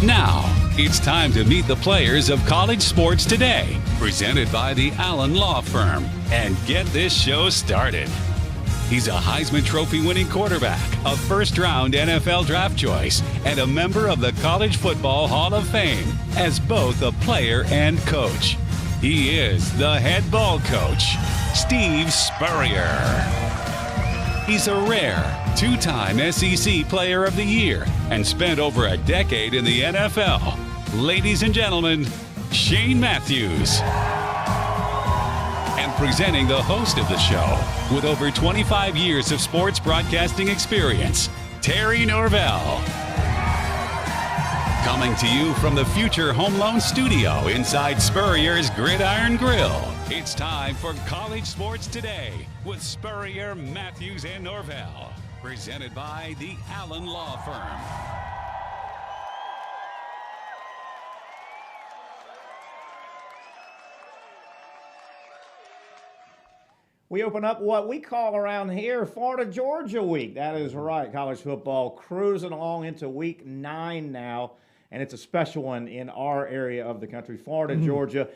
Now, it's time to meet the players of college sports today, presented by the Allen Law Firm, and get this show started. He's a Heisman Trophy winning quarterback, a first-round NFL draft choice, and a member of the College Football Hall of Fame as both a player and coach. He is the head ball coach, Steve Spurrier. He's a rare two-time SEC Player of the Year and spent over a decade in the NFL. Ladies and gentlemen, Shane Matthews. And presenting the host of the show, with over 25 years of sports broadcasting experience, Terry Norvell. Coming to you from the Future Home Loan Studio inside Spurrier's Gridiron Grille. It's time for College Sports Today with Spurrier, Matthews, and Norvell. Presented by the Allen Law Firm. We open up what we call around here Florida-Georgia week. That is right. College football cruising along into week 9 now. And it's a special one in our area of the country. Florida-Georgia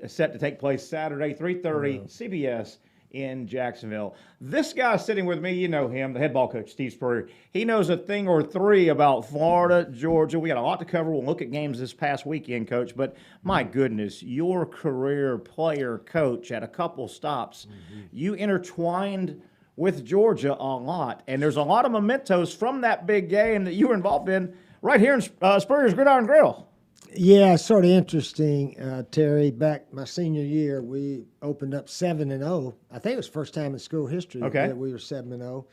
set to take place Saturday, 3:30, CBS in Jacksonville. This guy sitting with me, you know him, the head ball coach, Steve Spurrier. He knows a thing or three about Florida, Georgia. We got a lot to cover. We'll look at games this past weekend, Coach. But my goodness, your career player coach at a couple stops, you intertwined with Georgia a lot. And there's a lot of mementos from that big game that you were involved in right here in Spurrier's Gridiron Grille. Yeah, it's sort of interesting, Terry. Back my senior year, we opened up 7-0. I think it was the first time in school history that we were 7-0.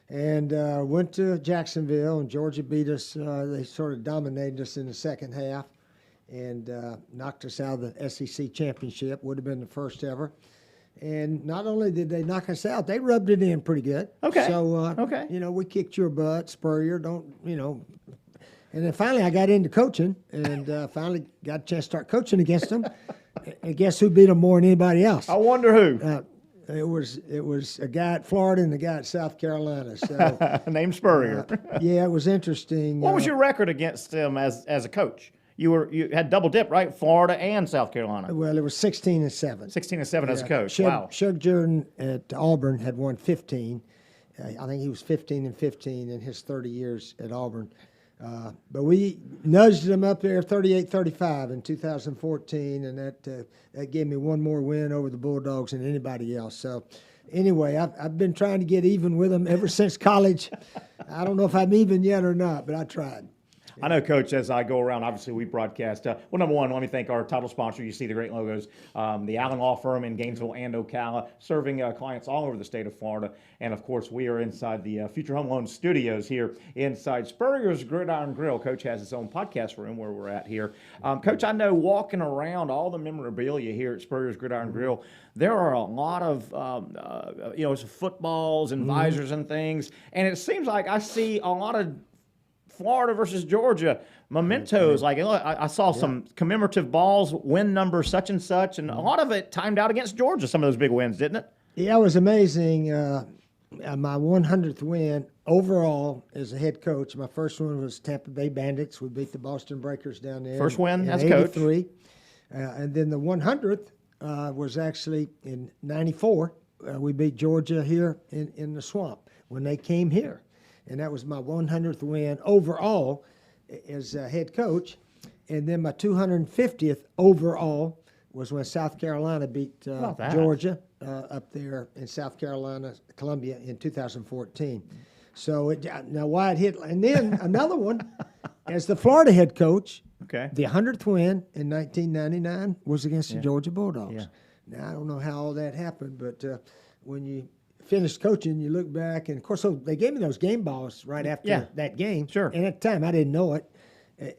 And went to Jacksonville, and Georgia beat us. They sort of dominated us in the second half and knocked us out of the SEC championship. Would have been the first ever. And not only did they knock us out, they rubbed it in pretty good. Okay. So, you know, we kicked your butt, Spurrier. And then finally I got into coaching and finally got a chance to start coaching against them. And guess who beat them more than anybody else? I wonder who. It was a guy at Florida and a guy at South Carolina. So named Spurrier. Yeah, it was interesting. What was your record against them as a coach? You had double dip, right? Florida and South Carolina. Well, it was 16-7. 16-7 as a coach. Wow. Shug Jordan at Auburn had won 15. I think he was 15-15 in his 30 years at Auburn. But we nudged them up there 38-35 in 2014, and that gave me one more win over the Bulldogs than anybody else. So anyway, I've been trying to get even with them ever since college. I don't know if I'm even yet or not, but I tried. I know, Coach, as I go around, obviously we broadcast. Well, number one, let me thank our title sponsor. You see the great logos, the Allen Law Firm in Gainesville and Ocala, serving clients all over the state of Florida. And, of course, we are inside the Future Home Loan Studios here inside Spurrier's Gridiron Grille. Coach has his own podcast room where we're at here. Coach, I know walking around all the memorabilia here at Spurrier's Gridiron Grille, there are a lot of, footballs and visors and things. And it seems like I see a lot of Florida versus Georgia mementos. Like, I saw some commemorative balls, win number such and such, and a lot of it timed out against Georgia, some of those big wins, didn't it? Yeah, it was amazing. My 100th win overall as a head coach. My first one was Tampa Bay Bandits. We beat the Boston Breakers down there. First win as coach. coach. And then the 100th was actually in 94. We beat Georgia here in the Swamp when they came here. And that was my 100th win overall as a head coach. And then my 250th overall was when South Carolina beat Georgia up there in South Carolina, Columbia in 2014. So now why it hit, and then another one as the Florida head coach. Okay. The 100th win in 1999 was against the Georgia Bulldogs. Yeah. Now I don't know how all that happened, but when you finished coaching, you look back, and of course, so they gave me those game balls right after that game. Sure. And at the time, I didn't know it.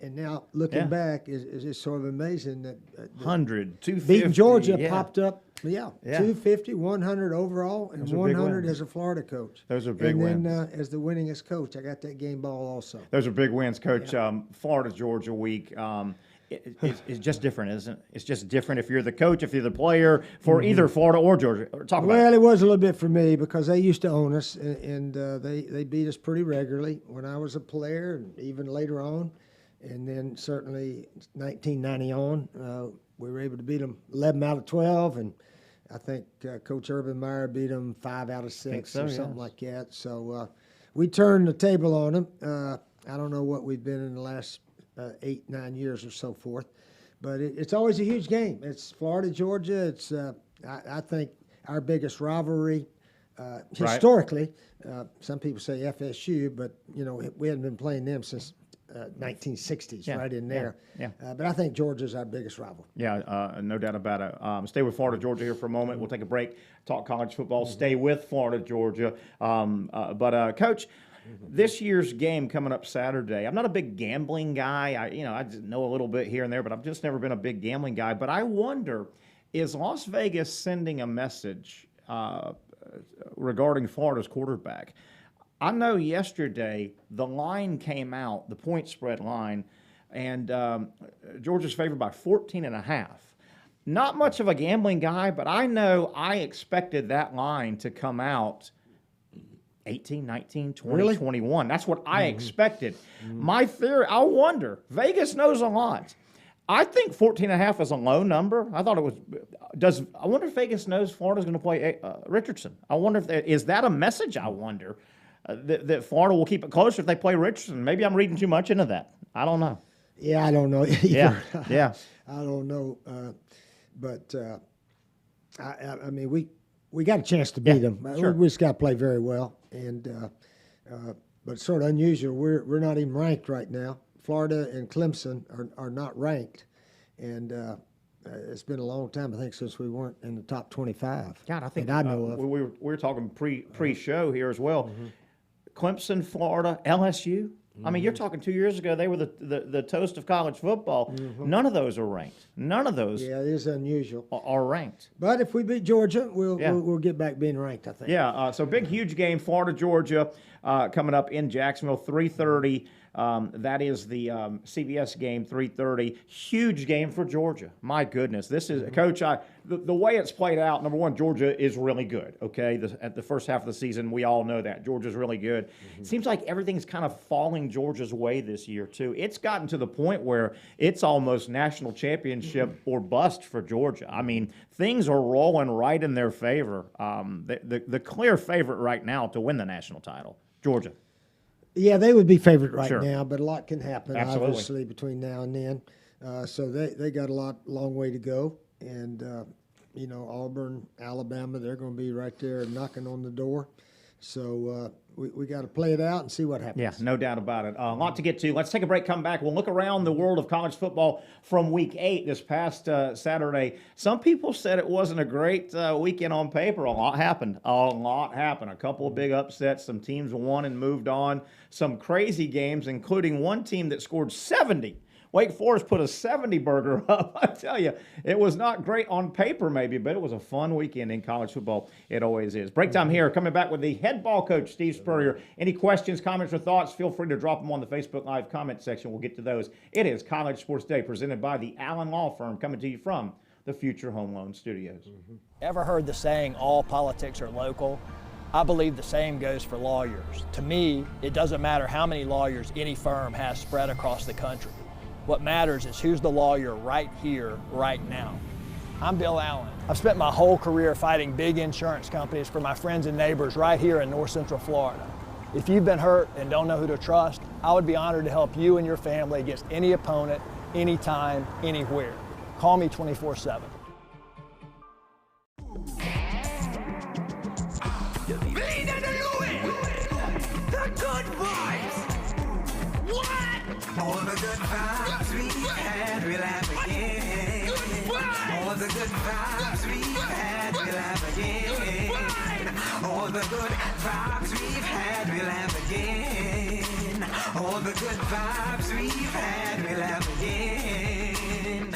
And now looking back is just sort of amazing that 100, 250. Beating Georgia popped up. 250, 100 overall, and 100 as a Florida coach. Those are big wins. And then as the winningest coach, I got that game ball also. Those are big wins, Coach. Florida-Georgia week. It's just different, isn't it? It's just different if you're the coach, if you're the player for either Florida or Georgia. Talk about Well, it was a little bit for me because they used to own us, and they beat us pretty regularly when I was a player and even later on. And then certainly 1990 on, we were able to beat them 11 out of 12, and I think Coach Urban Meyer beat them 5 out of 6 or something like that. So we turned the table on them. I don't know what we've been in the last 8, 9 years or so forth, but it's always a huge game. It's Florida, Georgia. It's I think our biggest rivalry historically. Some people say FSU, but we hadn't been playing them since 1960s, right in there. But I think Georgia's our biggest rival. Yeah, no doubt about it. Stay with Florida, Georgia here for a moment. We'll take a break, talk college football. Stay with Florida, Georgia. But Coach, this year's game coming up Saturday. I'm not a big gambling guy. I just know a little bit here and there, but I've just never been a big gambling guy. But I wonder, is Las Vegas sending a message regarding Florida's quarterback? I know yesterday the line came out, the point spread line, and Georgia's favored by 14.5. Not much of a gambling guy, but I know I expected that line to come out 18, 19, 20, really? 21. That's what I expected. My theory, I wonder, Vegas knows a lot. I think 14.5 is a low number. I thought it was. I wonder if Vegas knows Florida's going to play Richardson. I wonder if is that a message? I wonder that Florida will keep it closer if they play Richardson. Maybe I'm reading too much into that. I don't know. Yeah, I don't know either. Yeah. I don't know, but I mean we got a chance to beat them. Sure. We just got to play very well, and but it's sort of unusual. We're not even ranked right now. Florida and Clemson are not ranked, and it's been a long time, I think, since we weren't in the top 25. God, I think that I know of. We were talking pre-show here as well. Clemson, Florida, LSU. I mean, you're talking 2 years ago. They were the toast of college football. None of those are ranked. None of those. Yeah, it is unusual. Are ranked. But if we beat Georgia, we'll get back being ranked, I think. Yeah. So big, huge game, Florida, Georgia, coming up in Jacksonville, 3:30. That is the CBS game, 3:30. Huge game for Georgia. My goodness, this is Coach. The way it's played out. Number one, Georgia is really good. Okay, at the first half of the season, we all know that Georgia's really good. It seems like everything's kind of falling Georgia's way this year too. It's gotten to the point where it's almost national championship or bust for Georgia. I mean, things are rolling right in their favor. The clear favorite right now to win the national title, Georgia. Yeah, they would be favorite right now, but a lot can happen, obviously, between now and then. So they got a long way to go. And, Auburn, Alabama, they're going to be right there knocking on the door. So we got to play it out and see what happens. Yeah, no doubt about it. A lot to get to. Let's take a break, come back. We'll look around the world of college football from Week 8 this past Saturday. Some people said it wasn't a great weekend on paper. A lot happened. A couple of big upsets. Some teams won and moved on. Some crazy games, including one team that scored 70. Wake Forest put a 70-burger up. I tell you, it was not great on paper maybe, but it was a fun weekend in college football. It always is. Break time here. Coming back with the head ball coach, Steve Spurrier. Any questions, comments, or thoughts, feel free to drop them on the Facebook Live comment section. We'll get to those. It is College Sports Day, presented by the Allen Law Firm, coming to you from the Future Home Loan Studios. Ever heard the saying, all politics are local? I believe the same goes for lawyers. To me, it doesn't matter how many lawyers any firm has spread across the country. What matters is who's the lawyer right here, right now. I'm Bill Allen. I've spent my whole career fighting big insurance companies for my friends and neighbors right here in North Central Florida. If you've been hurt and don't know who to trust, I would be honored to help you and your family against any opponent, anytime, anywhere. Call me 24/7. All the good vibes we've had, we'll have again. All the good vibes we've had, we'll have again. All the good vibes we've had, we'll have again. All the good vibes we've had, we'll have again.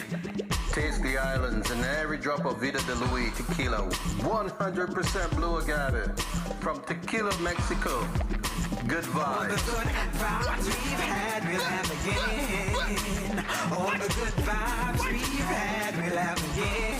Taste the islands and every drop of Vida de Luis tequila. 100% blue agave from Tequila, Mexico. Good vibes. All the good vibes we've had, we'll have again. All the good vibes we've had, we'll have again.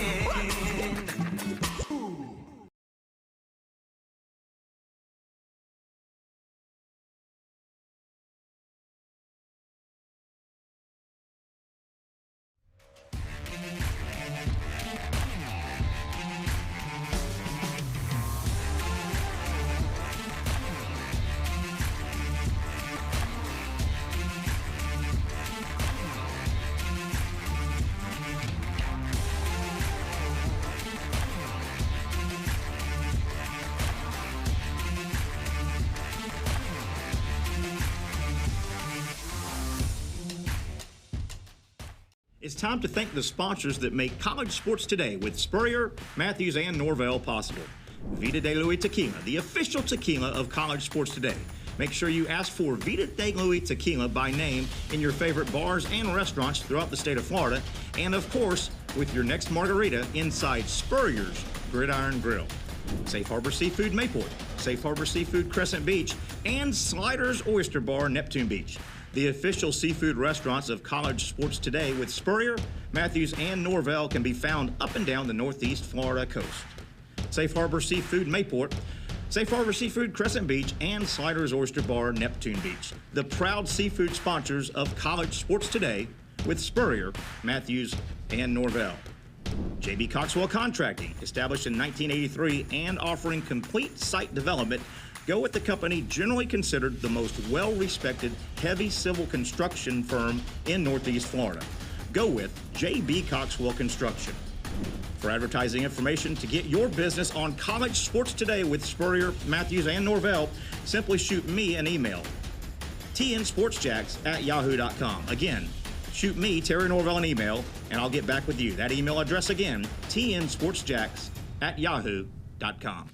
It's time to thank the sponsors that make college sports today with Spurrier, Matthews, and Norvell possible. Vida de Luis Tequila, the official tequila of college sports today. Make sure you ask for Vida de Luis Tequila by name in your favorite bars and restaurants throughout the state of Florida. And of course, with your next margarita inside Spurrier's Gridiron Grill. Safe Harbor Seafood Mayport, Safe Harbor Seafood Crescent Beach, and Sliders Oyster Bar Neptune Beach. The official seafood restaurants of college sports today with Spurrier, Matthews, and Norvell can be found up and down the northeast Florida coast. Safe Harbor Seafood Mayport, Safe Harbor Seafood Crescent Beach, and Sliders Oyster Bar Neptune Beach. The proud seafood sponsors of college sports today with Spurrier, Matthews, and Norvell. J.B. Coxwell Contracting, established in 1983 and offering complete site development. Go with the company generally considered the most well-respected heavy civil construction firm in Northeast Florida. Go with J.B. Coxwell Construction. For advertising information to get your business on college sports today with Spurrier, Matthews, and Norvell, simply shoot me an email, tnsportsjacks@yahoo.com. Again, shoot me, Terry Norvell, an email, and I'll get back with you. That email address again, tnsportsjacks@yahoo.com.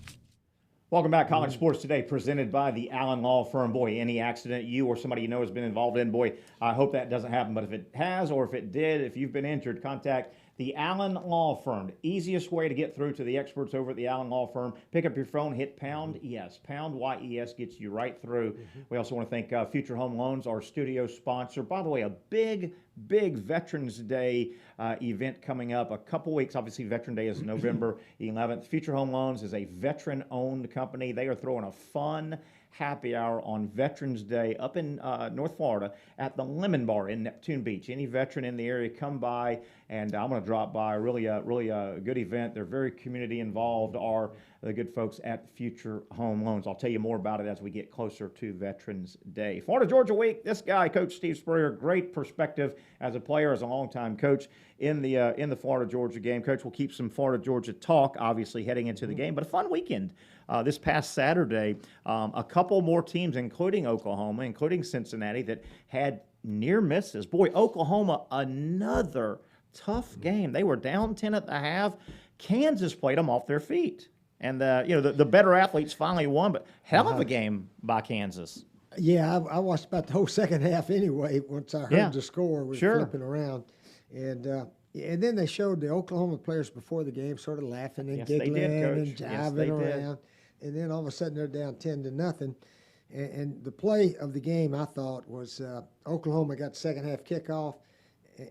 Welcome back, College Sports Today, presented by the Allen Law Firm. Boy, any accident you or somebody you know has been involved in, boy, I hope that doesn't happen. But if it has, or if it did, if you've been injured, contact the Allen Law Firm. The easiest way to get through to the experts over at the Allen Law Firm, pick up your phone, hit pound ES. Pound YES gets you right through. We also want to thank Future Home Loans, our studio sponsor. By the way, a big Veterans Day event coming up. A couple weeks. Obviously, Veteran Day is November 11th. Future Home Loans is a veteran-owned company. They are throwing a fun happy hour on Veterans Day up in North Florida at the Lemon Bar in Neptune Beach. Any veteran in the area, come by, and I'm going to drop by. Really a good event. They're very community involved, are the good folks at Future Home Loans. I'll tell you more about it as we get closer to Veterans Day. Florida-Georgia Week, this guy, Coach Steve Spurrier, great perspective as a player, as a longtime coach in the Florida-Georgia game. Coach, will keep some Florida-Georgia talk, obviously, heading into the game, but a fun weekend. This past Saturday, a couple more teams, including Oklahoma, including Cincinnati, that had near misses. Boy, Oklahoma, another tough game. They were down 10 at the half. Kansas played them off their feet. And, the better athletes finally won, but hell of a game by Kansas. Yeah, I watched about the whole second half anyway. Once I heard the score, we were flipping around. And then they showed the Oklahoma players before the game sort of laughing and giggling and jiving around. And then all of a sudden they're down 10-0. And the play of the game, I thought, was Oklahoma got the second half kickoff,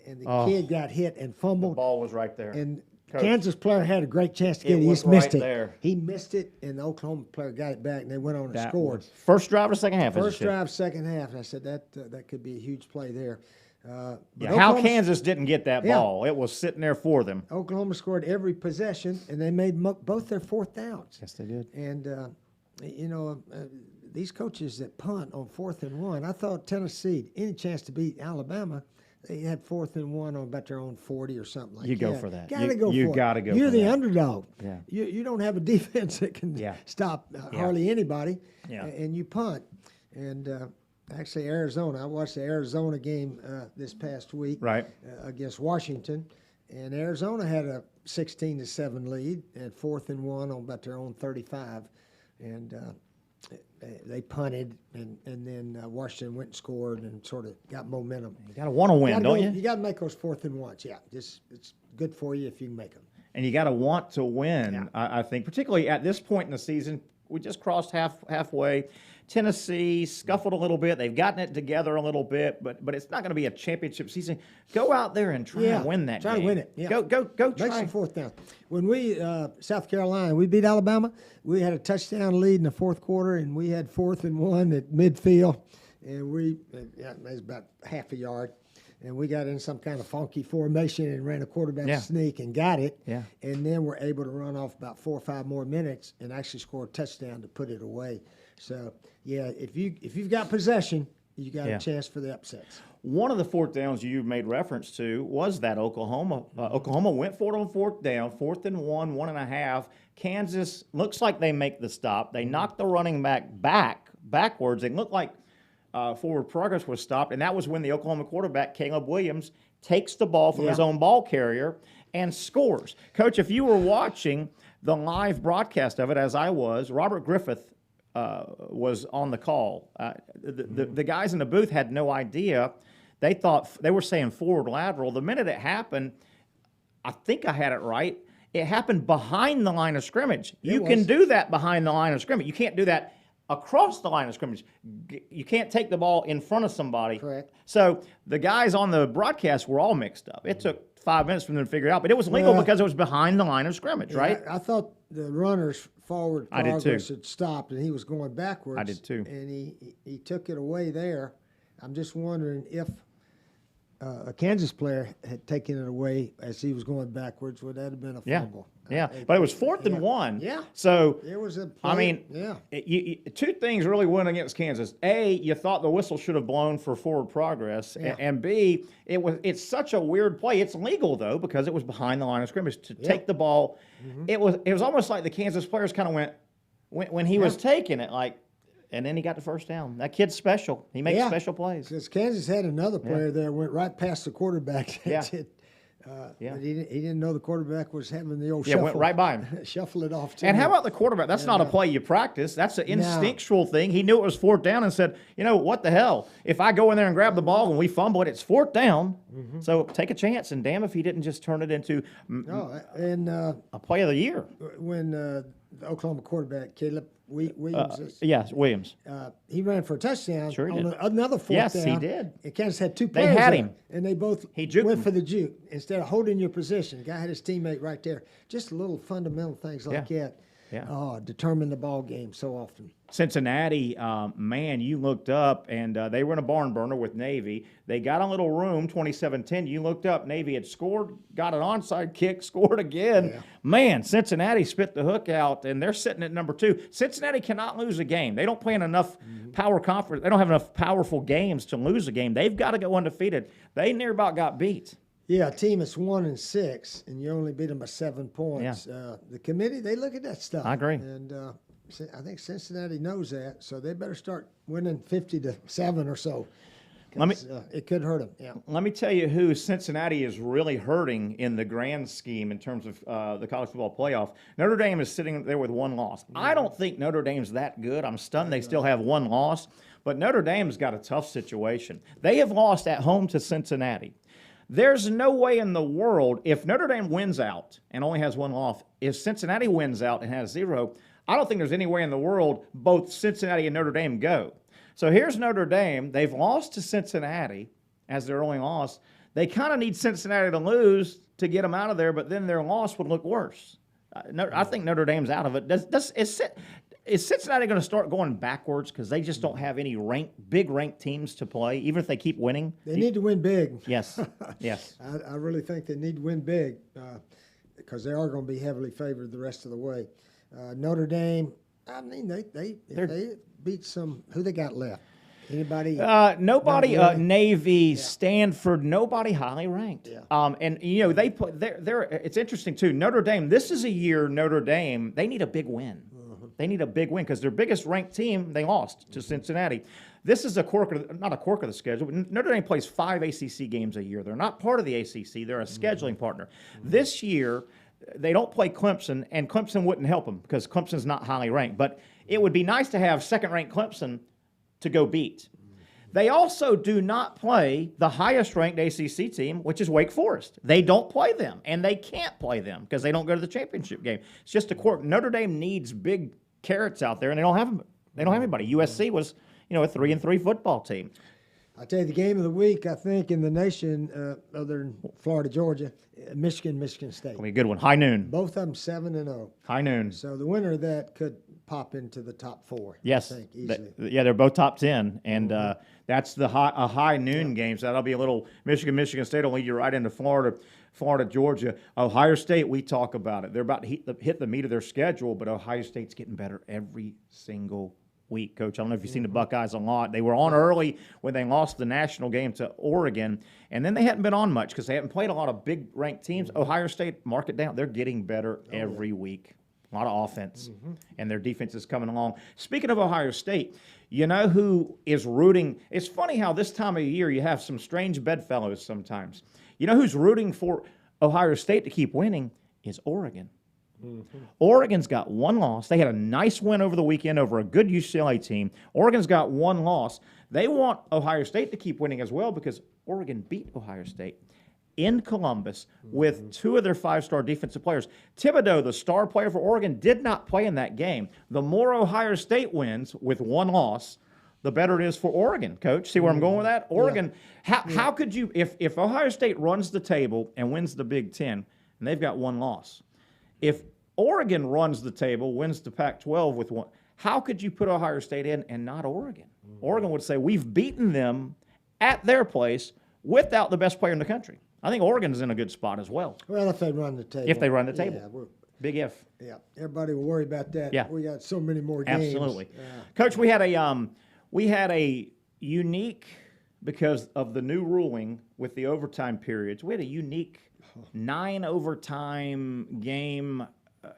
and the kid got hit and fumbled. The ball was right there. And Coach, Kansas player had a great chance to get it. He just missed it. There. He missed it, and the Oklahoma player got it back, and they went on and scored. First drive of second half. First drive, second half. And I said that could be a huge play there. How Kansas didn't get that ball. It was sitting there for them. Oklahoma scored every possession, and they made both their fourth downs. Yes, they did. And, these coaches that punt on 4th and 1, I thought Tennessee, any chance to beat Alabama, they had 4th and 1 on about their own 40 or something like that. You go for that. Gotta go for it. You got to go for that. You're the underdog. Yeah. You don't have a defense that can stop hardly anybody, and you punt. And actually, Arizona, I watched the Arizona game this past week against Washington, and Arizona had a 16-7 lead and 4th and 1 on about their own 35. And they punted, and then Washington went and scored and sort of got momentum. You got to want to win, don't you? You got to make those 4th and 1s. Yeah, it's good for you if you can make them. And you got to want to win. I think, particularly at this point in the season, we just crossed halfway. Tennessee scuffled a little bit. They've gotten it together a little bit, but it's not going to be a championship season. Go out there and try to win that game. Try to win it. Yeah. Go try. Make some fourth down. When we, South Carolina, we beat Alabama, we had a touchdown lead in the fourth quarter, and we had 4th and 1 at midfield, and it was about half a yard. And we got in some kind of funky formation and ran a quarterback sneak and got it. Yeah. And then we're able to run off about 4 or 5 more minutes and actually score a touchdown to put it away. So, if you've got possession, you got a chance for the upsets. One of the 4th downs you made reference to was that Oklahoma. Oklahoma went for it on 4th down, 4th and 1, 1.5. Kansas looks like they make the stop. They knocked the running back backwards. It looked like forward progress was stopped, and that was when the Oklahoma quarterback, Caleb Williams, takes the ball from his own ball carrier, and scores. Coach, if you were watching the live broadcast of it, as I was, Robert Griffith was on the call. The guys in the booth had no idea. They thought they were saying forward lateral. The minute it happened, I think I had it right. It happened behind the line of scrimmage. You can do that behind the line of scrimmage. You can't do that across the line of scrimmage. You can't take the ball in front of somebody. Correct. So the guys on the broadcast were all mixed up. It took 5 minutes for them to figure it out, but it was legal because it was behind the line of scrimmage, right? I thought the runner's forward I did progress too. had stopped, and he was going backwards. I did too. And he took it away there. I'm just wondering if a Kansas player had taken it away as he was going backwards, would that have been a fumble? Yeah, but it was 4th and 1. Yeah. So There was a play. I mean, two things really went against Kansas. A, you thought the whistle should have blown for forward progress, and B, it's such a weird play. It's legal though because it was behind the line of scrimmage to take the ball. It was almost like the Kansas players kind of went when he was taking it like. And then he got the first down. That kid's special. He makes special plays. Because Kansas had another player there, went right past the quarterback. Yeah. But he didn't know the quarterback was having the old shuffle. Went right by him. Shuffle it off to And him. how about the quarterback? That's not a play you practice. That's an instinctual thing. He knew it was 4th down and said, what the hell? If I go in there and grab the ball and we fumble it, it's 4th down. So take a chance. And damn if he didn't just turn it into a play of the year. When the Oklahoma quarterback, Caleb Williams, Williams. he ran for a touchdown. Sure he on did. Another 4th down. Yes, he did. And Kansas had 2 players had there, him. and they both juked went him. for the juke. Instead of holding your position, the guy had his teammate right there. Just little fundamental things like that. Yeah. Determine the ball game so often. Cincinnati, man, you looked up, and they were in a barn burner with Navy. They got a little room, 27-10. You looked up, Navy had scored, got an onside kick, scored again. Yeah. Man, Cincinnati spit the hook out, and they're sitting at number 2. Cincinnati cannot lose a game. They don't play in enough power conference. They don't have enough powerful games to lose a game. They've got to go undefeated. They near about got beat. Yeah, a team that's 1-6, and you only beat them by 7 points. The committee, they look at that stuff. I agree. And I think Cincinnati knows that, so they better start winning 50-7 or so. It could hurt them. Yeah. Let me tell you who Cincinnati is really hurting in the grand scheme in terms of the college football playoff. Notre Dame is sitting there with 1 loss. I don't think Notre Dame's that good. I'm stunned they still have 1 loss. But Notre Dame's got a tough situation. They have lost at home to Cincinnati. There's no way in the world, if Notre Dame wins out and only has 1 loss, if Cincinnati wins out and has 0, I don't think there's any way in the world both Cincinnati and Notre Dame go. So here's Notre Dame. They've lost to Cincinnati as their only loss. They kind of need Cincinnati to lose to get them out of there, but then their loss would look worse. I think Notre Dame's out of it. Is Cincinnati going to start going backwards because they just don't have any big ranked teams to play, even if they keep winning? They need to win big. Yes, yes. I really think they need to win big because they are going to be heavily favored the rest of the way. Notre Dame, I mean, they beat some. Who they got left? Anybody? Nobody. Really? Navy, Stanford. Nobody highly ranked. Yeah. And they put. They're. It's interesting too. Notre Dame. This is a year. Notre Dame. They need a big win. They need a big win because their biggest ranked team they lost to Cincinnati. This is not a quirk of the schedule. But Notre Dame plays 5 ACC games a year. They're not part of the ACC. They're a scheduling partner. This year, they don't play Clemson, and Clemson wouldn't help them because Clemson's not highly ranked. But it would be nice to have second-ranked Clemson to go beat. They also do not play the highest-ranked ACC team, which is Wake Forest. They don't play them, and they can't play them because they don't go to the championship game. It's just a quirk. Notre Dame needs big carrots out there, and they don't have them. They don't have anybody. USC was, a 3-3 football team. I'll tell you the game of the week, I think, in the nation, other than Florida, Georgia, Michigan State. It'll be a good one. High noon. Both of them 7-0. High noon. So the winner of that could pop into the top 4. Yes. I think, easily. They're both top 10, and that's a high noon game. So that'll be a little Michigan State will lead you right into Florida, Georgia. Ohio State, we talk about it. They're about to hit the meat of their schedule, but Ohio State's getting better every single week, Coach. I don't know if you've seen the Buckeyes a lot. They were on early when they lost the national game to Oregon, and then they hadn't been on much because they haven't played a lot of big ranked teams. Ohio State, mark it down. They're getting better every week. A lot of offense, and their defense is coming along. Speaking of Ohio State, you know who is rooting? It's funny how this time of year you have some strange bedfellows sometimes. You know who's rooting for Ohio State to keep winning is Oregon. Oregon's got one loss. They had a nice win over the weekend over a good UCLA team. Oregon's got one loss. They want Ohio State to keep winning as well because Oregon beat Ohio State in Columbus with two of their five-star defensive players. Thibodeau, the star player for Oregon, did not play in that game. The more Ohio State wins with one loss, the better it is for Oregon, Coach. See where I'm going with that? Oregon, how could you, if Ohio State runs the table and wins the Big Ten, and they've got one loss, if Oregon runs the table, wins the Pac-12 with one, how could you put Ohio State in and not Oregon? Oregon would say, we've beaten them at their place without the best player in the country. I think Oregon's in a good spot as well. Well, if they run the table. If they run the table. Yeah, big if. yeah. Everybody will worry about that. Yeah. We got so many more games. Absolutely. Coach, we had a unique, because of the new ruling with the overtime periods, we had a unique 9 overtime game.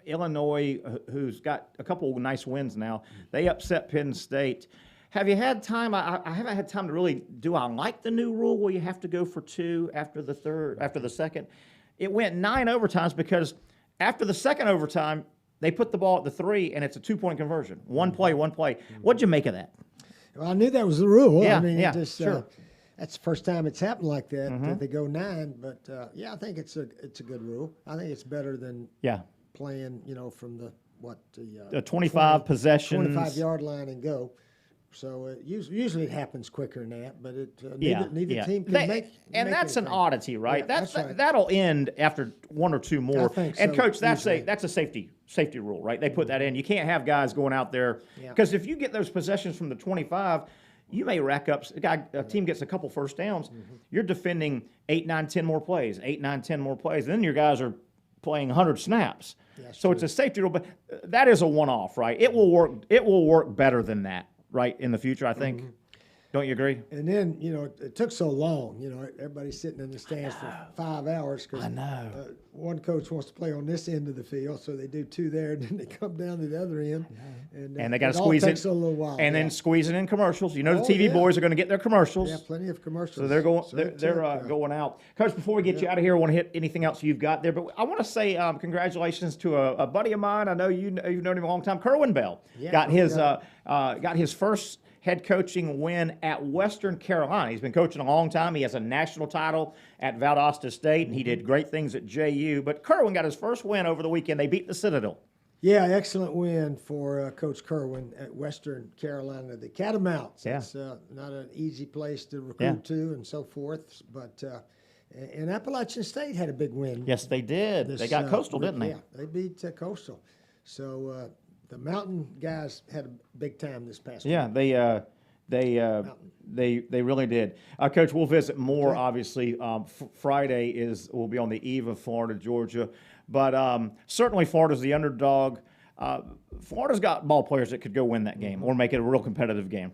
Illinois, who's got a couple of nice wins now, they upset Penn State. Have you had time? I haven't had time to really. Do I like the new rule where you have to go for 2 after the second? It went 9 overtimes because after the second overtime, they put the ball at the 3 and it's a 2-point conversion. One play. What'd you make of that? Well, I knew that was the rule. Yeah, I mean, yeah, just, sure. That's the first time it's happened like that. That they go 9, but I think it's a good rule. I think it's better than playing, from the 25 possessions, 25-yard line and go. So usually it happens quicker than that, but neither team can make. And that's an oddity, right? Yeah, that's right. That'll end after 1 or 2 more. I think and so, Coach, that's usually. a safety rule, right? They put that in. You can't have guys going out there because if you get those possessions from the 25, you may rack up. A team gets a couple first downs. You're defending 8, 9, 10 more plays. 8, 9, 10 more plays. And then your guys are playing 100 snaps. So it's a safety rule, but that is a one-off, right? It will work. It will work better than that. Right, in the future, I think. Don't you agree? And then, it took so long. Everybody's sitting in the stands for 5 hours because one coach wants to play on this end of the field, so they do 2 there, and then they come down to the other end. And they got to squeeze it. Takes a little while. And then squeezing in commercials. The TV boys are going to get their commercials. Yeah, plenty of commercials. So they're going. They're going out. Coach, before we get you out of here, I want to hit anything else you've got there. But I want to say congratulations to a buddy of mine. I know you've known him a long time. Kerwin Bell got his first head coaching win at Western Carolina. He's been coaching a long time. He has a national title at Valdosta State, and he did great things at JU. But Kerwin got his first win over the weekend. They beat the Citadel. Yeah, excellent win for Coach Kerwin at Western Carolina. The Catamounts. Yeah. It's not an easy place to recruit to and so forth. But and Appalachian State had a big win. Yes, they did. They got Coastal, didn't they? Yeah, they beat Coastal. So the Mountain guys had a big time this past week. Yeah, they really did. Coach, we'll visit more. Obviously, Friday will be on the eve of Florida, Georgia, but certainly Florida's the underdog. Florida's got ball players that could go win that game or make it a real competitive game.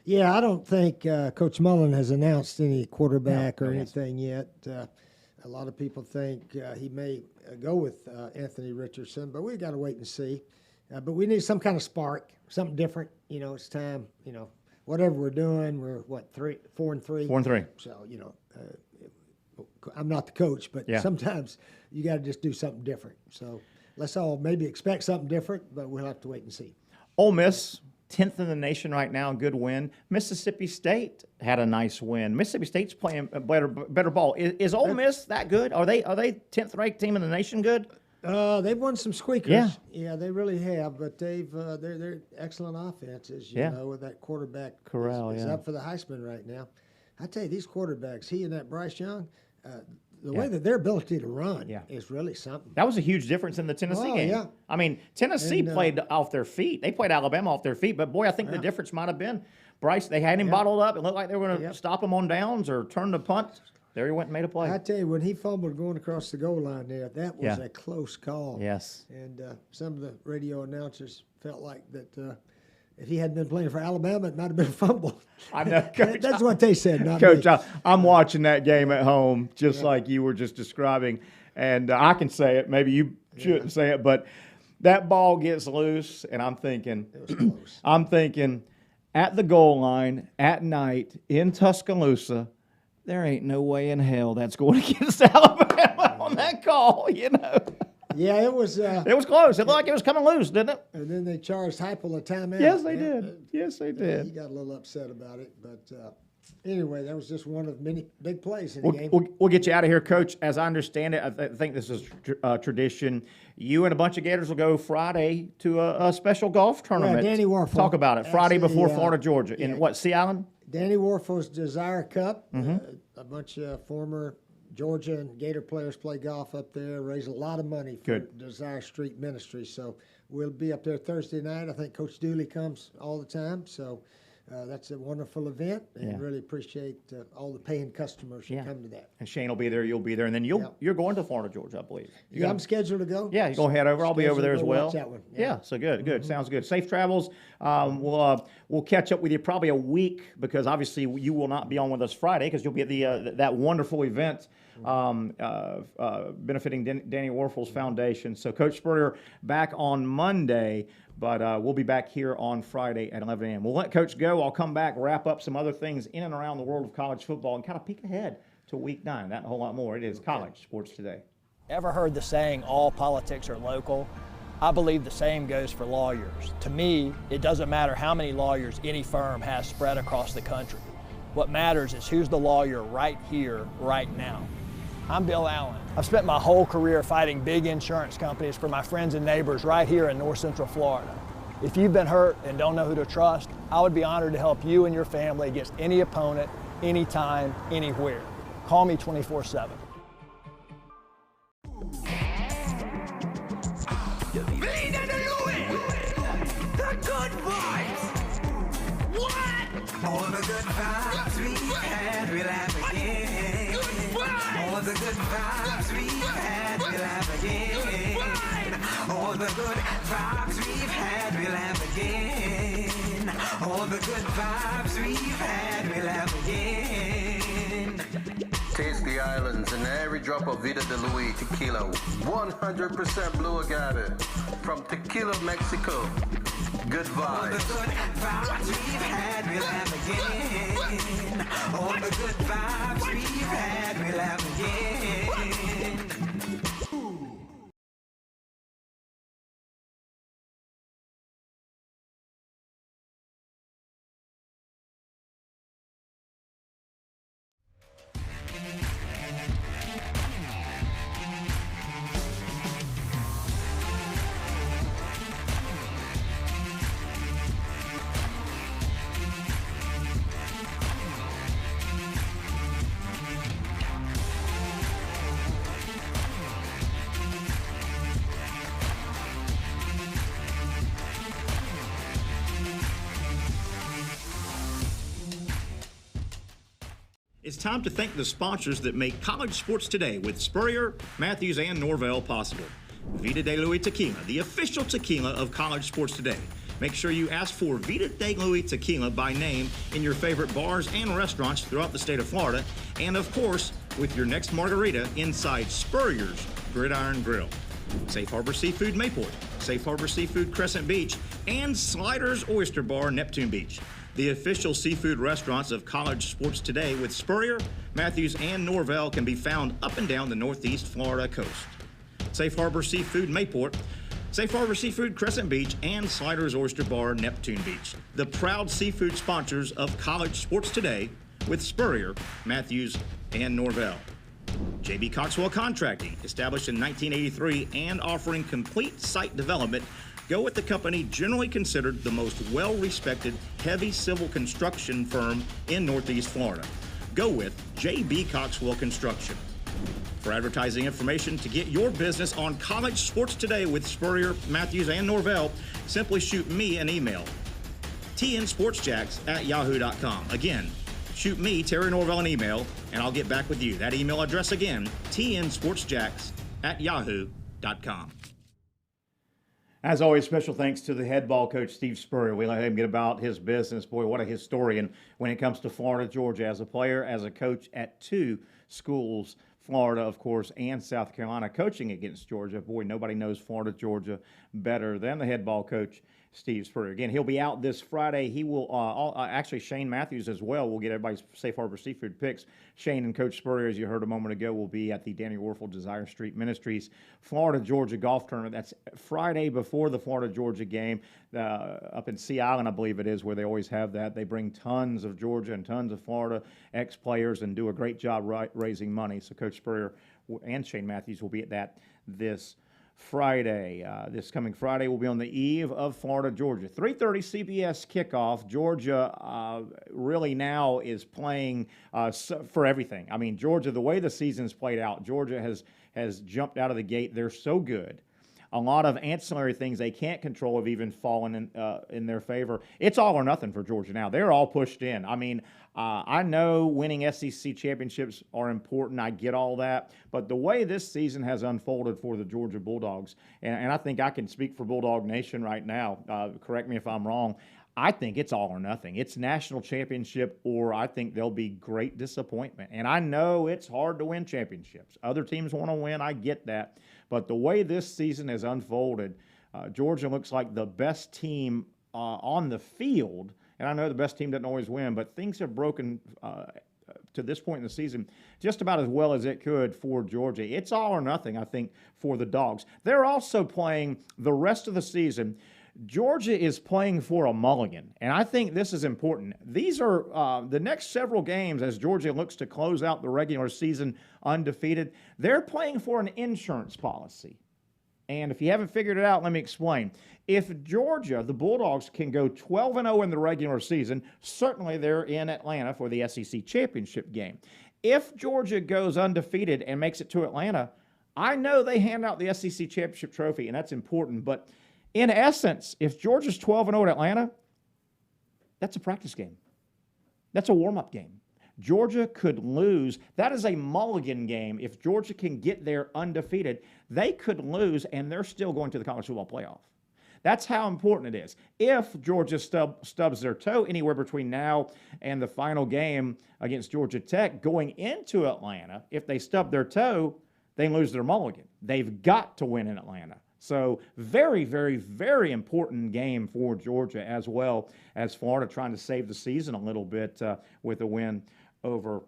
Yeah, I don't think Coach Mullen has announced any quarterback or anything yet. A lot of people think he may go with Anthony Richardson, but we got to wait and see. But we need some kind of spark, something different. It's time. Whatever we're doing, we're 4-3. 4-3. So I'm not the coach, but sometimes you got to just do something different. So let's all maybe expect something different, but we'll have to wait and see. Ole Miss, 10th in the nation right now, good win. Mississippi State had a nice win. Mississippi State's playing better ball. Is Ole Miss that good? Are they 10th ranked team in the nation good? They've won some squeakers. Yeah. Yeah, they really have. But they're excellent offenses. You know, with that quarterback Corral, is up for the Heisman right now. I tell you, these quarterbacks, he and that Bryce Young, the way that their ability to run is really something. That was a huge difference in the Tennessee game. Yeah. I mean, Tennessee played off their feet. They played Alabama off their feet. But boy, I think the difference might have been Bryce. They had him bottled up. It looked like they were going to stop him on downs or turn the punt. There he went and made a play. I tell you, when he fumbled going across the goal line there, that was a close call. Yes. And some of the radio announcers felt like that if he hadn't been playing for Alabama, it might have been a fumble. I know, Coach. That's what they said, not Coach, me. I'm watching that game at home just like you were just describing. And I can say it. Maybe you shouldn't say it. But that ball gets loose, and I'm thinking, It was close. I'm thinking at the goal line at night in Tuscaloosa, there ain't no way in hell that's going against Alabama on that call, you know. Yeah, it was. It was close. It looked like it was coming loose, didn't it? And then they charged Heupel a timeout. Yes, they did. Yes, they did. He got a little upset about it, but anyway, that was just one of many big plays in the We'll, game. we'll get you out of here, Coach. As I understand it, I think this is tradition. You and a bunch of Gators will go Friday to a special golf tournament. Danny Warfel. Talk about it. Friday Actually, before Florida, Georgia. In what, Sea Island? Danny Warfel's Desire Cup. A bunch of former Georgia and Gator players play golf up there, raise a lot of money for Desire Street Ministry. So we'll be up there Thursday night. I think Coach Dooley comes all the time. So that's a wonderful event, and really appreciate all the paying customers who come to that. And Shane will be there. You'll be there. And then you're going to Florida, Georgia, I believe. I'm scheduled to go. Yeah, you go head over. I'll be over there as well. Watch that one. Yeah, so good. Sounds good. Safe travels. We'll catch up with you probably a week because obviously you will not be on with us Friday because you'll be at the that wonderful event benefiting Danny Warfel's foundation. So Coach Spurrier back on Monday, but we'll be back here on Friday at 11 a.m. We'll let Coach go. I'll come back, wrap up some other things in and around the world of college football, and kind of peek ahead to Week 9. That and a whole lot more. It is College Sports Today. Ever heard the saying, all politics are local? I believe the same goes for lawyers. To me, it doesn't matter how many lawyers any firm has spread across the country. What matters is who's the lawyer right here, right now. I'm Bill Allen. I've spent my whole career fighting big insurance companies for my friends and neighbors right here in North Central Florida. If you've been hurt and don't know who to trust, I would be honored to help you and your family against any opponent, anytime, anywhere. Call me 24/7. The good vibes. What? All the good vibes we've had, we'll have again. All the good vibes we've had, we'll have again. All the good vibes we've had, we'll have again. All the good vibes we've had, we'll have again. Taste the islands and every drop of Vida de Luis tequila. 100% blue agave from Tequila, Mexico. Good All the vibes. good vibes we've had, we'll have again. All the good vibes we've had, we'll have again. It's time to thank the sponsors that make College Sports Today with Spurrier, Matthews, and Norvell possible. Vida de Luis Tequila, the official tequila of College Sports Today. Make sure you ask for Vida de Luis Tequila by name in your favorite bars and restaurants throughout the state of Florida, and of course, with your next margarita inside Spurrier's Gridiron Grill. Safe Harbor Seafood Mayport, Safe Harbor Seafood Crescent Beach, and Sliders Oyster Bar Neptune Beach. The official seafood restaurants of College Sports Today with Spurrier, Matthews, and Norvell can be found up and down the Northeast Florida coast. Safe Harbor Seafood Mayport, Safe Harbor Seafood Crescent Beach, and Sliders Oyster Bar Neptune Beach. The proud seafood sponsors of College Sports Today with Spurrier, Matthews, and Norvell. J.B. Coxwell Contracting, established in 1983 and offering complete site development. Go with the company generally considered the most well-respected heavy civil construction firm in Northeast Florida. Go with J.B. Coxwell Construction. For advertising information to get your business on College Sports Today with Spurrier, Matthews, and Norvell, simply shoot me an email, tnsportsjacks@yahoo.com. Again, shoot me, Terry Norvell, an email, and I'll get back with you. That email address again, tnsportsjacks@yahoo.com. As always, special thanks to the head ball coach, Steve Spurrier. We let him get about his business. Boy, what a historian when it comes to Florida, Georgia, as a player, as a coach at two schools Florida, of course, and South Carolina coaching against Georgia. Boy, nobody knows Florida, Georgia better than the head ball coach, Steve Spurrier. Again, he'll be out this Friday. He will actually Shane Matthews as well. We'll get everybody's Safe Harbor Seafood picks. Shane and Coach Spurrier, as you heard a moment ago, will be at the Danny Warfel Desire Street Ministries Florida-Georgia golf tournament. That's Friday before the Florida-Georgia game up in Sea Island, I believe it is, where they always have that. They bring tons of Georgia and tons of Florida ex-players and do a great job raising money. So Coach Spurrier and Shane Matthews will be at that this Friday. This coming Friday will be on the eve of Florida-Georgia. 3:30 CBS kickoff. Georgia really now is playing for everything. I mean, Georgia, the way the season's played out, Georgia has jumped out of the gate. They're so good. A lot of ancillary things they can't control have even fallen in their favor. It's all or nothing for Georgia now. They're all pushed in. I mean, I know winning SEC championships are important. I get all that. But the way this season has unfolded for the Georgia Bulldogs, and I think I can speak for Bulldog Nation right now, correct me if I'm wrong, I think it's all or nothing. It's national championship, or I think there'll be great disappointment. And I know it's hard to win championships. Other teams want to win. I get that. But the way this season has unfolded, Georgia looks like the best team on the field. And I know the best team doesn't always win, but things have broken to this point in the season just about as well as it could for Georgia. It's all or nothing, I think, for the Dogs. They're also playing the rest of the season. Georgia is playing for a mulligan, and I think this is important. These are the next several games as Georgia looks to close out the regular season undefeated. They're playing for an insurance policy. And if you haven't figured it out, let me explain. If Georgia, the Bulldogs, can go 12-0 in the regular season, certainly they're in Atlanta for the SEC championship game. If Georgia goes undefeated and makes it to Atlanta, I know they hand out the SEC championship trophy, and that's important. But in essence, if Georgia's 12-0 at Atlanta, that's a practice game. That's a warm-up game. Georgia could lose. That is a mulligan game. If Georgia can get there undefeated, they could lose, and they're still going to the college football playoff. That's how important it is. If Georgia stubs their toe anywhere between now and the final game against Georgia Tech going into Atlanta, if they stub their toe, they lose their mulligan. They've got to win in Atlanta. So very, very, very important game for Georgia, as well as Florida trying to save the season a little bit with a win over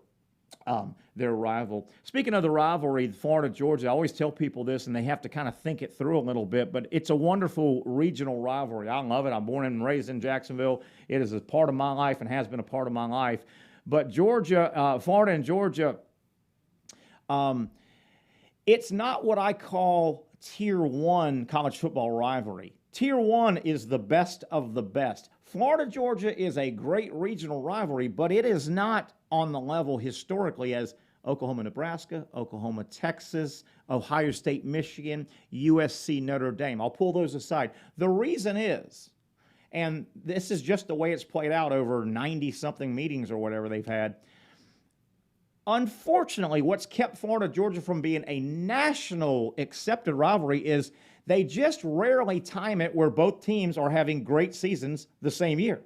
their rival. Speaking of the rivalry, Florida-Georgia, I always tell people this, and they have to kind of think it through a little bit, but it's a wonderful regional rivalry. I love it. I'm born and raised in Jacksonville. It is a part of my life and has been a part of my life. But Georgia, Florida and Georgia, it's not what I call Tier 1 college football rivalry. Tier 1 is the best of the best. Florida-Georgia is a great regional rivalry, but it is not on the level historically as Oklahoma-Nebraska, Oklahoma-Texas, Ohio State-Michigan, USC-Notre Dame. I'll pull those aside. The reason is, and this is just the way it's played out over 90-something meetings or whatever they've had, unfortunately, what's kept Florida-Georgia from being a national accepted rivalry is they just rarely time it where both teams are having great seasons the same year.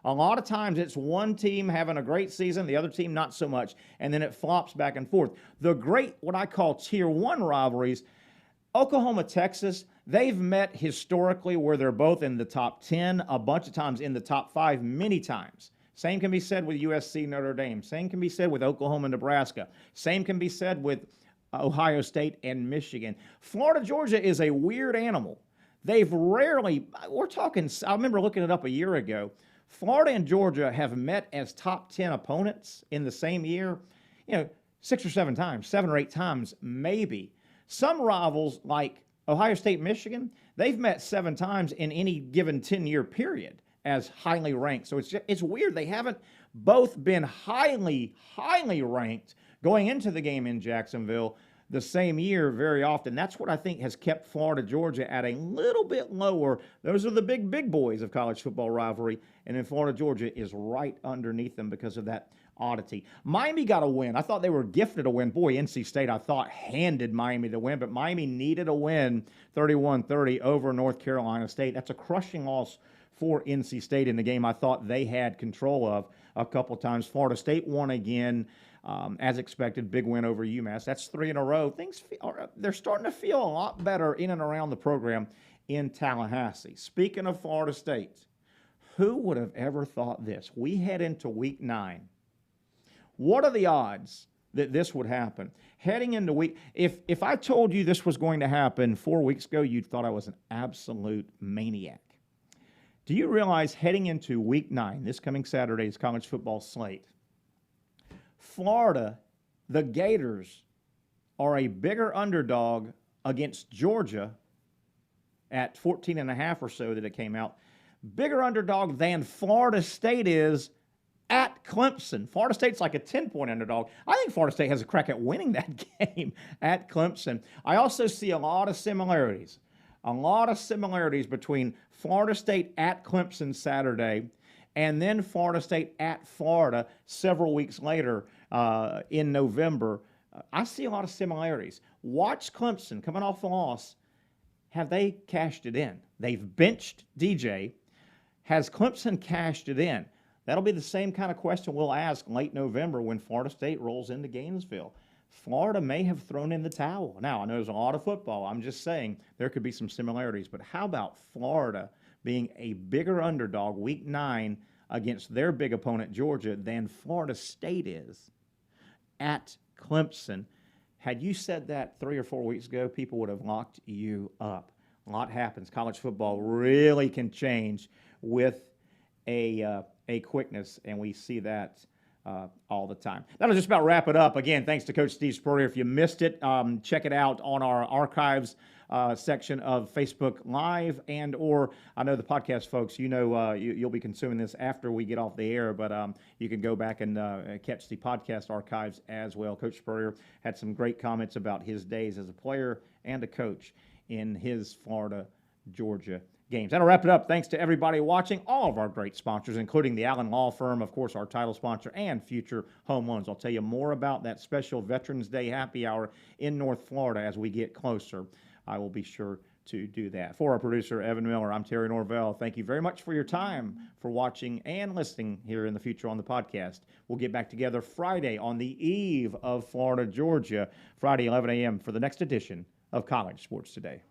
A lot of times it's one team having a great season, the other team not so much, and then it flops back and forth. The great, what I call Tier 1 rivalries, Oklahoma-Texas, they've met historically where they're both in the top 10, a bunch of times in the top 5, many times. Same can be said with USC, Notre Dame. Same can be said with Oklahoma, Nebraska. Same can be said with Ohio State and Michigan. Florida, Georgia is a weird animal. They've rarely, we're talking, I remember looking it up a year ago. Florida and Georgia have met as top 10 opponents in the same year, 6 or 7 times, 7 or 8 times, maybe. Some rivals like Ohio State, Michigan, they've met 7 times in any given 10-year period as highly ranked. So it's weird. They haven't both been highly, highly ranked going into the game in Jacksonville the same year very often. That's what I think has kept Florida, Georgia at a little bit lower. Those are the big boys of college football rivalry. And then Florida, Georgia is right underneath them because of that oddity. Miami got a win. I thought they were gifted a win. Boy, NC State, I thought, handed Miami the win, but Miami needed a win 31-30 over North Carolina State. That's a crushing loss for NC State in the game I thought they had control of a couple times. Florida State won again. as expected, big win over UMass. That's 3 in a row. They're starting to feel a lot better in and around the program in Tallahassee. Speaking of Florida State, who would have ever thought this? We head into week 9. What are the odds that this would happen? Heading into if I told you this was going to happen 4 weeks ago, you'd thought I was an absolute maniac. Do you realize heading into week 9, this coming Saturday's college football slate, Florida, the Gators, are a bigger underdog against Georgia at 14.5 or so that it came out. Bigger underdog than Florida State is at Clemson. Florida State's like a 10-point underdog. I think Florida State has a crack at winning that game at Clemson. I also see a lot of similarities between Florida State at Clemson Saturday and then Florida State at Florida several weeks later in November. I see a lot of similarities. Watch Clemson coming off the loss. Have they cashed it in? They've benched DJ. Has Clemson cashed it in? That'll be the same kind of question we'll ask late November when Florida State rolls into Gainesville. Florida may have thrown in the towel. Now, I know there's a lot of football. I'm just saying there could be some similarities. But how about Florida being a bigger underdog week 9 against their big opponent, Georgia, than Florida State is at Clemson? Had you said that 3 or 4 weeks ago, people would have locked you up. A lot happens. College football really can change with a quickness, and we see that all the time. That'll just about wrap it up. Again, thanks to Coach Steve Spurrier. If you missed it, check it out on our archives section of Facebook Live, and or I know the podcast folks, you'll be consuming this after we get off the air, but you can go back and catch the podcast archives as well. Coach Spurrier had some great comments about his days as a player and a coach in his Florida-Georgia games. That'll wrap it up. Thanks to everybody watching, all of our great sponsors, including the Allen Law Firm, of course, our title sponsor, and Future Home Loans. I'll tell you more about that special Veterans Day happy hour in North Florida as we get closer. I will be sure to do that. For our producer, Evan Miller, I'm Terry Norvell. Thank you very much for your time, for watching and listening here in the future on the podcast. We'll get back together Friday on the eve of Florida-Georgia, Friday, 11 a.m. for the next edition of College Sports Today.